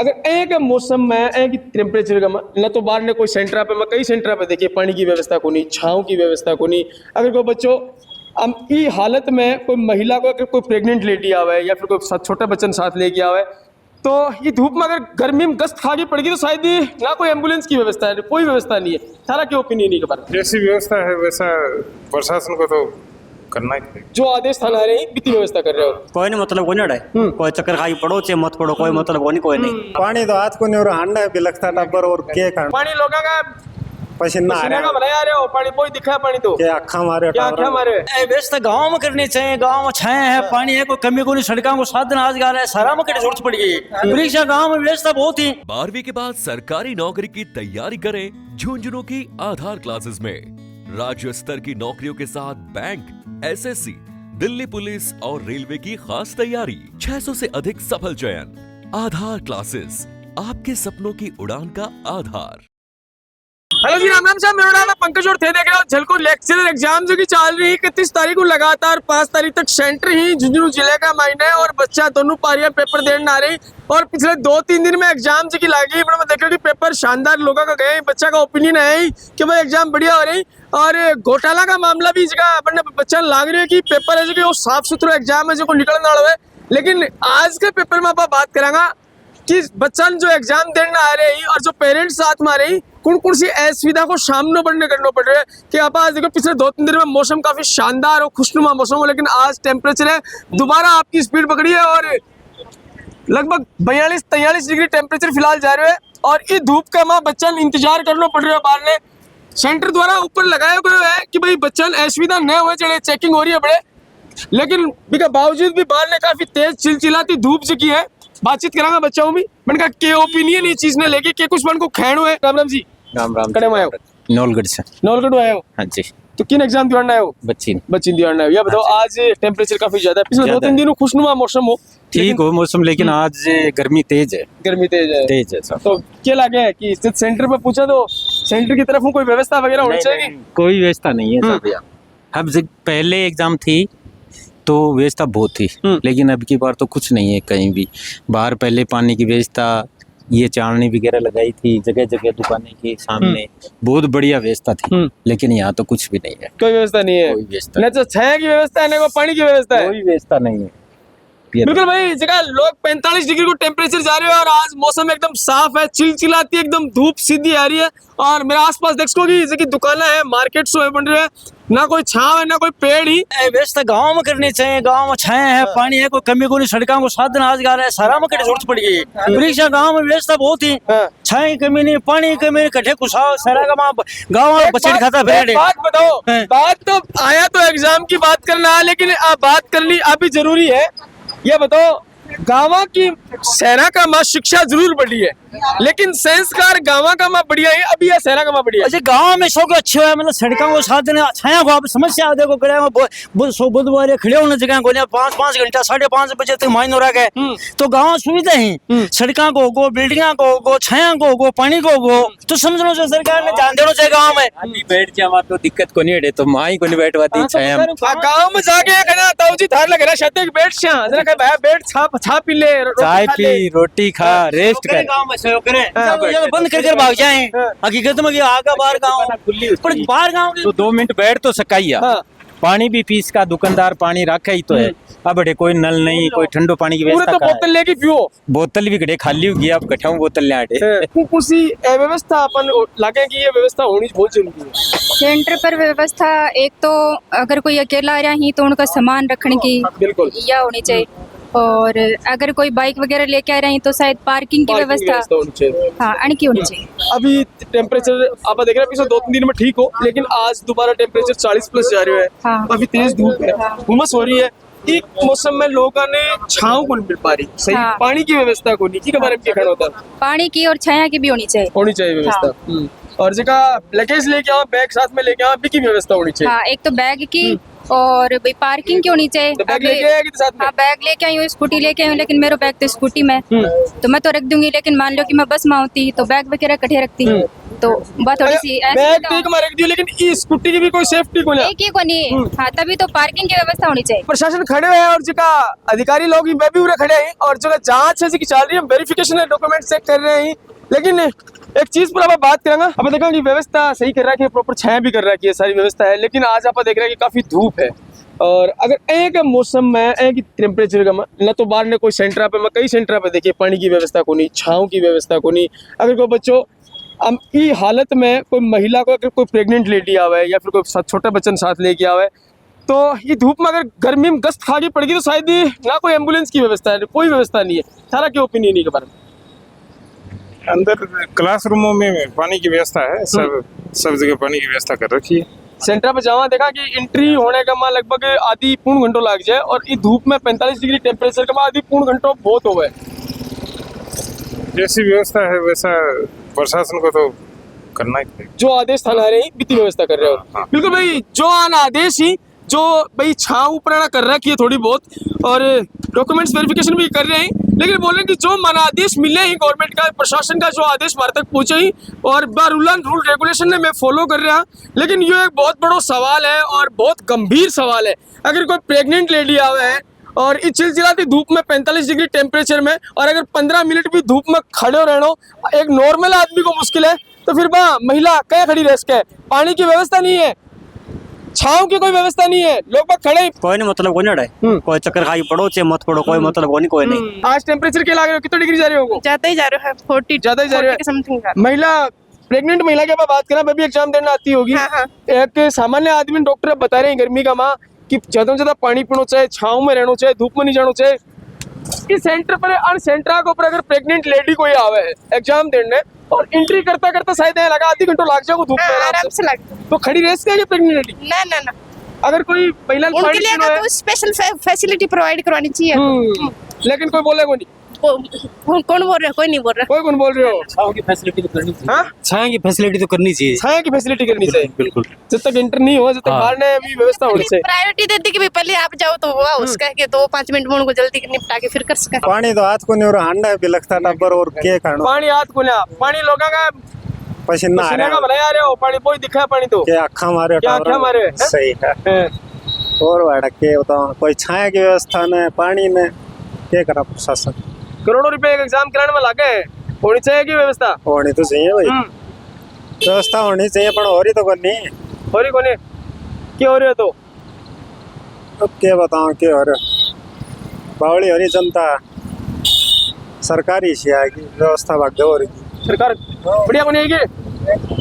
अगर एक मौसम में एक टेम्परेचर का न तो बाहर ने कोई सेंटर पे मैं कई सेंटर पे देखिए पानी की व्यवस्था को नहीं, छाँव की व्यवस्था को नहीं। अगर कोई बच्चों हम ई हालत में कोई महिला को अगर कोई प्रेग्नेंट लेडी आवे या फिर कोई छोटा बच्चन साथ लेके आवे तो ये धूप में अगर गर्मी में गश्त खा के पड़ेगी तो शायद ही ना कोई एम्बुलेंस की व्यवस्था है, कोई व्यवस्था नहीं है। सारा क्या ओपिनियन है बारे में? जैसी व्यवस्था है वैसा प्रशासन को तो करना ही पड़ेगा। जो आदेश थाना रहे हैं बीती व्यवस्था कर रहे हो कोई नहीं मतलब कोई नहीं कोई चक्कर खाई पड़ो चाहे मत पड़ो कोई मतलब कोई नहीं पानी तो हाथ को नहीं और हांडा भी लगता टब्बर और के कारण पानी लोगों का पसीना आ रहा का बनाया आ रहे हो पानी कोई दिखा है पानी तो है आँखा मारे क्या क्या मारे व्यवस्था गाँव में करनी चाहिए। गाँव में छाए है पानी है कोई कमी को नहीं सड़कों को साधन आज गा रहा है सारा में कड़ी जरूरत पड़ गई परीक्षा गाँव में व्यवस्था बहुत ही। 12वीं के बाद सरकारी नौकरी की तैयारी करें झुंझुनू की आधार क्लासेस में। राज्य स्तर की नौकरियों के साथ बैंक, एसएससी, दिल्ली पुलिस और रेलवे की खास तैयारी। 600 से अधिक सफल चयन। आधार क्लासेस, आपके सपनों की उड़ान का आधार। हेलो जी, राम राम साहब, मेरा नाम है पंकज और थे देख रहे हो झलको लेक्चरर एग्जाम जो की चल रही है 31 तारीख को लगातार 5 तारीख तक सेंटर ही झुंझुनू जिले का मायने है और बच्चा दोनों पारियां पेपर देने आ रही और पिछले 2-3 दिन में एग्जाम जो की लगी मैं देख रहा हूँ पेपर शानदार लोगों का गए। बच्चा का ओपिनियन है कि भाई एग्जाम बढ़िया हो रही और घोटाला का मामला भी जगह अपने बच्चा लाग रही है कि पेपर है जो कि वो साफ सुथरा एग्जाम है जो निकलने वाला है। लेकिन आज के पेपर में आप बात करेंगे कि बच्चा जो एग्जाम देने आ रहे हैं और जो पेरेंट्स साथ में आ रही कौन सी असुविधा को सामना करना पड़ रहा है कि आप आज देखो पिछले 2-3 दिन में मौसम काफी शानदार और खुशनुमा मौसम हो लेकिन आज टेम्परेचर है दोबारा आपकी स्पीड पकड़ी है और लगभग 42-43 डिग्री टेम्परेचर फिलहाल जा रहे हैं और ये धूप का माँ बच्चा इंतजार करना पड़ रहा है। बाहर ने सेंटर द्वारा ऊपर लगाया गया है कि भाई बच्चा असुविधा न हो चढ़े चेकिंग हो रही है बड़े, लेकिन इसके बावजूद भी बाहर ने काफी तेज चिलचिलाती धूप जो की है। बातचीत करांगा बच्चों भी मैंने कहा के ओपिनियन ये चीज ने लेके के कुछ मन को खैणो है। राम राम जी। राम राम कड़े में आयो नौलगढ़ से। नौलगढ़ आए हो? हाँ जी। तो किन एग्जाम दिवाना है? बच्ची दिवाना है। या बताओ आज टेम्परेचर काफी ज्यादा है, पिछले 2-3 दिनों खुशनुमा मौसम हो ठीक हो मौसम लेकिन आज गर्मी तेज है। गर्मी तेज है सर। तो क्या लगे है कि सेंटर पे पूछा तो सेंटर की तरफ कोई व्यवस्था वगैरह होनी चाहिए? कोई व्यवस्था नहीं है सर। अब पहले एग्जाम थी तो व्यवस्था बहुत थी लेकिन अब की बार तो कुछ नहीं है कहीं भी। बाहर पहले पानी की व्यवस्था ये चालनी वगैरह लगाई थी जगह जगह दुकानें के सामने बहुत बढ़िया व्यवस्था थी लेकिन यहाँ तो कुछ भी नहीं है। कोई व्यवस्था नहीं है। कोई व्यवस्था न तो छाया की व्यवस्था है न पानी की व्यवस्था है। कोई व्यवस्था नहीं है। बिल्कुल भाई जगह लोग 45 डिग्री को टेम्परेचर जा रहे हैं और आज मौसम एकदम साफ है, चिलचिलाती एकदम धूप सीधी आ रही है और मेरे आसपास देखो कि दुकानें है, मार्केट बन रहे हैं, ना कोई छाव है ना कोई पेड़ ही। व्यवस्था गाँव में करनी चाहिए। गाँव में छाए है पानी है कोई कमी को नहीं सड़कों को साधन आज गा रहा है सारा में कड़ी जरूरत पड़ गई परीक्षा गाँव में व्यवस्था बहुत ही छाए कमी नहीं पानी की कमी कटे कुछाव सारा का गाँव में बच्चे खाता फिर। बात बताओ, बात तो आया तो एग्जाम की बात करना है लेकिन बात करनी अभी जरूरी है। ये बताओ गाँव की शहरा का माँ शिक्षा जरूर बढ़ी है लेकिन संस्कार गाँव का माँ बढ़िया है अभी या शहरा का माँ बढ़िया है? अच्छा गाँव में शौक अच्छे है मतलब सड़कों को साधन छाया को आप समस्या देखो गड़े में बुधवार खड़े होने जगह गोलियां 5-5 घंटा 5:30 बजे तक माइन हो रहा है तो गाँव सुविधा ही सड़कों को गो बिल्डिंगा को गो छाया को गो पानी को गो तो समझना चाहिए सरकार ने ध्यान देना चाहिए। गाँव में बैठ जाए तो दिक्कत को नहीं है तो माँ ही को नहीं बैठवा दी छाया गाँव में जाके कहना ताऊ जी थार लग रहा शते बैठ जरा बैठ छाप पी ले चाय पी रोटी खा रेस्ट कर गाँव में सहयोग करें बंद कर भाग जाए हकीकत में आगा बाहर गाँव पर बाहर गाँव तो 2 मिनट बैठ तो सकाइया पानी भी पीस का दुकानदार पानी रखा ही तो है। अब बड़े कोई नल नहीं कोई ठंडो पानी की व्यवस्था तो बोतल लेके पियो बोतल भी गड़े खाली होगी अब गठाऊं बोतल ले आटे कुछ व्यवस्था अपन लगे कि ये व्यवस्था होनी बहुत जरूरी है। सेंटर पर व्यवस्था एक तो अगर कोई अकेला आ रहा ही तो उनका सामान रखने की बिल्कुल यह होनी चाहिए और अगर कोई बाइक वगैरह लेके आ रहे हैं तो शायद पार्किंग की व्यवस्था होनी चाहिए। हाँ अणकी होनी चाहिए। अभी टेम्परेचर आप देख रहे हैं पिछले 2-3 दिन में ठीक हो लेकिन आज दोबारा टेम्परेचर 40+ जा रहे हैं। काफी तेज धूप है, उमस हो रही है। एक मौसम में लोगों ने छांव को नहीं मिल पा रही सही पानी की व्यवस्था को नहीं, बारे में क्या कहना होता है? पानी की और छाया की भी होनी चाहिए व्यवस्था और जगह लगेज लेके आओ बैग साथ में लेके आओ भी की व्यवस्था होनी चाहिए। हाँ एक तो बैग की और भाई पार्किंग की होनी चाहिए। तो बैग लेके आएगी साथ में? हाँ बैग लेके आई हूँ स्कूटी लेके आई हूँ लेकिन मेरा बैग तो स्कूटी में तो मैं तो रख दूंगी लेकिन मान लो कि मैं बस में होती तो बैग वगैरह कटे रखती तो बात थोड़ी सी ऐसी बैग तो- टेक मार दियो, लेकिन ई स्कूटी की भी कोई सेफ्टी को नहीं। एक ही को नहीं। हाँ, तभी तो पार्किंग की व्यवस्था होनी चाहिए। प्रशासन खड़े हैं और जगह अधिकारी लोग ही मैं भी उरे खड़े हैं और जगह जांच है जी की चल रही है, वेरिफिकेशन है, डॉक्यूमेंट चेक कर रहे हैं। लेकिन एक चीज पर आप बात करेंगे, अब देखा कि व्यवस्था सही कर रहा है, प्रॉपर छाया भी कर रहा है, सारी व्यवस्था है। लेकिन आज आप देख रहे हैं कि काफी धूप है और अगर एक मौसम में एक टेम्परेचर का न तो बाहर ने कोई सेंटर पे, मैं कई सेंटर पे देखिए पानी की व्यवस्था को नहीं, छाँव की व्यवस्था को नहीं। अगर कोई बच्चों अब ई हालत में कोई महिला को, अगर कोई प्रेग्नेंट लेडी आवे या फिर कोई छोटा बच्चन साथ लेके आवे, तो ये धूप में अगर गर्मी में गस्त खा के पड़ेगी तो शायद ही ना कोई एम्बुलेंस की व्यवस्था है, कोई व्यवस्था नहीं है। सारा क्या ओपिनियन है के बारे में? अंदर क्लासरूमों में पानी की व्यवस्था है, सब जगह पानी की व्यवस्था कर रखी है। सेंटर पे जावा देखा कि एंट्री होने का मां लगभग आधी पूर्ण घंटों लग जाए और इस धूप में 45 डिग्री टेम्परेचर का मां आधी पूर्ण घंटों बहुत हो गए। जैसी व्यवस्था है वैसा प्रशासन को तो करना ही पड़ेगा। जो आदेश थाना रहे वित्तीय व्यवस्था कर रहे हो। हाँ। बिल्कुल भाई, जो आना आदेश ही जो भाई छाव ऊपर कर रखी है थोड़ी बहुत और डॉक्यूमेंट्स वेरिफिकेशन भी कर रहे हैं, लेकिन बोल रहे हैं कि जो माना आदेश मिले ही गवर्नमेंट का, प्रशासन का जो आदेश हमारे तक पहुंचे ही और रूल रेगुलेशन ने मैं फॉलो कर रहा। लेकिन ये एक बहुत बड़ा सवाल है और बहुत गंभीर सवाल है। अगर कोई प्रेग्नेंट लेडी आवे है और इस चिलचिलाती धूप में 45 डिग्री टेम्परेचर में और अगर 15 मिनट भी धूप में खड़े रहना एक नॉर्मल आदमी को मुश्किल है, तो फिर बा महिला क्या खड़ी रह सके? पानी की व्यवस्था नहीं है, छाँव की कोई व्यवस्था नहीं है, लोग बस खड़े ही। कोई नहीं मतलब कोई नहीं कोई चक्कर खाई पड़ो चाहे मत पड़ो, कोई मतलब कोई नहीं। आज टेम्परेचर क्या लग रहे हो, कितने डिग्री जा रहे हो? ज्यादा ही जा रहे हो, 40 ज्यादा ही जा रहे हो। समथिंग। महिला प्रेग्नेंट महिला के बात करें, मैं भी एग्जाम देना आती होगी। हाँ, हाँ। एक सामान्य आदमी डॉक्टर बता रहे हैं गर्मी का माँ कि ज्यादा से ज्यादा पानी पीना चाहिए, छाँव में रहना चाहिए, धूप में नहीं जाना चाहिए। इस सेंटर पर अन सेंटर के ऊपर अगर प्रेग्नेंट लेडी कोई आवे है एग्जाम देने और एंट्री करता करता शायद यहाँ लगा आधी घंटों लग जाएगा धूप में आराम से लग। तो खड़ी रह सकती है प्रेग्नेंट लेडी? ना ना ना, अगर कोई महिला उनके लिए ना तो स्पेशल फैसिलिटी प्रोवाइड करवानी चाहिए। लेकिन कोई बोलेगा नहीं। कौन बोल रहा है? कोई नहीं बोल रहा। कोई कौन बोल रहे हो? छाँव की फैसिलिटी तो करनी चाहिए। हाँ? छाया की फैसिलिटी तो करनी चाहिए। छाया की फैसिलिटी करनी चाहिए बिल्कुल। जब तक इंटर नहीं हो, जब तक बाहर ने भी व्यवस्था होनी चाहिए। प्रायोरिटी देती कि भाई पहले आप जाओ तो हुआ उसका के 2-5 मिनट में उनको जल्दी निपटा के फिर कर सका। पानी तो हाथ को नहीं, और हांडा भी लगता टब्बर और के खानो पानी हाथ को ना, पानी लोगों का पसीना आ पसीने का रहा बनाया आ रहे हो, पानी कोई दिखा है पानी तो के आँखा मारे क्या आँखें मारे, हैं? सही है। और वाड़ा के बताओ कोई छाया की व्यवस्था ने, पानी ने क्या करा प्रशासन? करोड़ों रुपए एक एग्जाम कराने में लागे, होनी चाहिए की व्यवस्था? होनी तो चाहिए भाई, व्यवस्था होनी चाहिए पर हो रही तो कोनी। हो रही कोने क्या हो रही है तो? अब क्या बताऊं क्या हो रहा, बावली हो रही जनता, सरकारी से आएगी व्यवस्था भाग्य हो रही। सरकार बढ़िया कोनी है कि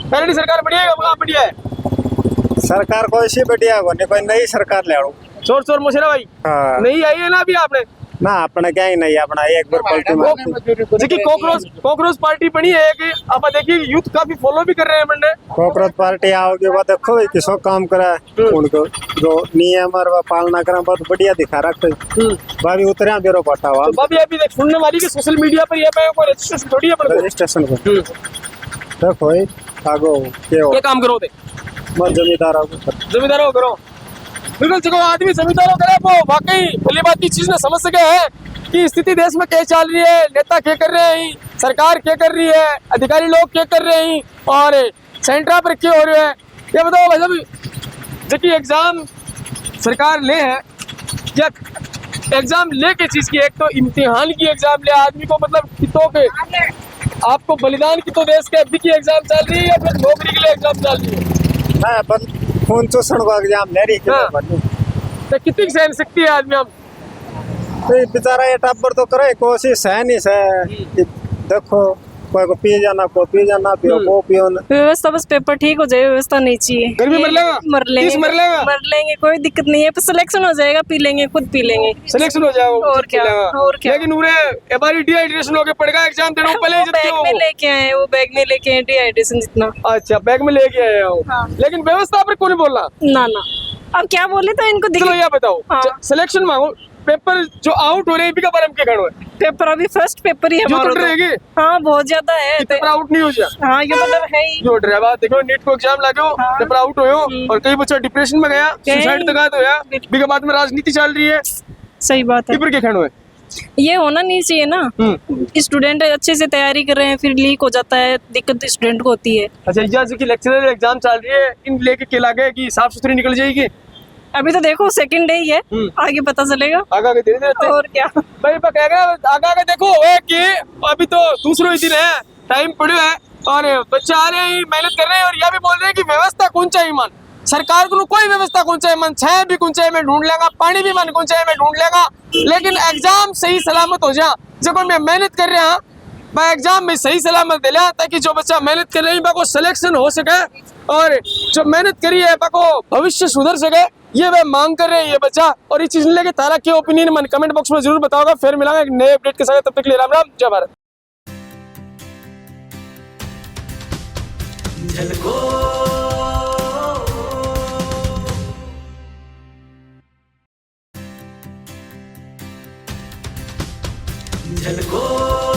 पहले सरकार बढ़िया है, अब बढ़िया है? सरकार कोई सी बढ़िया कोनी, कोई नई सरकार ले आओ। चोर चोर मुशरा भाई हाँ नहीं आई है ना अभी आपने? ना अपने क्या ही नहीं, अपना एक बार पलटी मारती। देखिए कॉकरोच पार्टी बनी है कि आप देखिए यूथ काफी फॉलो भी कर रहे हैं मंडे। कॉकरोच पार्टी आओगे वो देखो भाई किसको काम करा है, उनको जो नियम और वो पालना करा बहुत बढ़िया दिखा रखते। भाभी उतरे बेरो पटा हुआ तो भाभी अभी देख सुनने वाली कि सोशल मीडिया पर ये पे कोई रजिस्ट्रेशन थोड़ी है अपने को। रजिस्ट्रेशन को देखो भाई आगो के हो ये काम करो दे मत जमींदार जमींदारों करो। बिल्कुल जो आदमी जमींदारों करे वो वाकई भली बात की चीज ने समझ सके है कि स्थिति देश में क्या चल रही है, नेता क्या कर रहे हैं, सरकार क्या कर रही है, अधिकारी लोग क्या कर रहे हैं और सेंटर पर क्या हो रहा है। ये बताओ भाई साहब, जबकि एग्जाम सरकार ले है या एग्जाम ले के चीज की, एक तो इम्तिहान की एग्जाम ले आदमी को, मतलब कितों के आपको बलिदान की तो देश के अभी की एग्जाम चल रही है या फिर नौकरी के लिए एग्जाम चल रही है? ना पर खून चूसण को एग्जाम ले रही हाँ। तो कितनी सहन शक्ति है आदमी? हम तो बेचारा ये टब्बर तो करे कोशिश है नहीं से देखो कोई को पी जाना को पी जाना पियो को पियो न। व्यवस्था बस पेपर ठीक हो जाए, व्यवस्था नहीं चाहिए। गर्मी मर लेगा, मर लेंगे, 30 मर लेगा, मर लेंगे, कोई दिक्कत नहीं है। सिलेक्शन हो जाएगा, पी लेंगे, खुद पी लेंगे, सिलेक्शन हो जाएगा और क्या, और क्या। लेकिन उन्हें एबारी डिहाइड्रेशन होके पड़ेगा एग्जाम देने को पहले वो बैग में लेके आए, वो बैग में लेके आए डिहाइड्रेशन जितना। अच्छा बैग में लेके आए हो। हाँ। लेकिन व्यवस्था पर कौन बोला? ना ना, अब क्या बोले तो इनको चलो ये बताओ, हाँ। सिलेक्शन मांगो, पेपर जो आउट हो रहे हैं बारे में क्या खड़ो है? पेपर अभी फर्स्ट पेपर ही है जो हमारा तो रहेगी हाँ बहुत ज्यादा है। पेपर आउट नहीं हो जा। हाँ ये मतलब है ही। जो ड्राइवर बात देखो, नीट को एग्जाम लगे हो, पेपर आउट हो और कई बच्चा डिप्रेशन में गया, सुसाइड तक आया तो या बिगा बाद में राजनीति चल रही है। सही बात है। पेपर के खड़ो है ये होना नहीं चाहिए ना। स्टूडेंट अच्छे से तैयारी कर रहे हैं, फिर लीक हो जाता है, दिक्कत स्टूडेंट को होती है। अच्छा यह जो कि लेक्चरर एग्जाम चल रही है, इन लेके क्या लगे कि साफ सुथरी निकल जाएगी? अभी तो देखो सेकंड डे ही है, आगे पता चलेगा। आगे आगे धीरे धीरे और क्या। भाई मैं कह रहा आगे आगे देखो है कि अभी तो दूसरा ही दिन है, टाइम पड़े है और बच्चे आ रहे हैं, मेहनत कर रहे हैं और यह भी बोल रहे हैं कि व्यवस्था कौन चाहिए मन सरकार को कोई व्यवस्था कौन चाहिए मन, छाया भी कौन चाहिए मैं ढूंढ लेगा, पानी भी मन कौन चाहिए मैं ढूंढ लेगा, लेकिन एग्जाम सही सलामत हो जा। जब मैं मेहनत कर रहा मैं एग्जाम में सही सलामत दे लिया, ताकि जो बच्चा मेहनत कर रही है को सिलेक्शन हो सके और जो मेहनत करी है को भविष्य सुधर सके, ये वह मांग कर रहे हैं ये बच्चा। और इस चीज लेके तारा क्या ओपिनियन मन कमेंट बॉक्स में जरूर बताओगा। फिर मिलांगे एक नए अपडेट के साथ, तब तक के लिए राम राम, जय भारत। झलको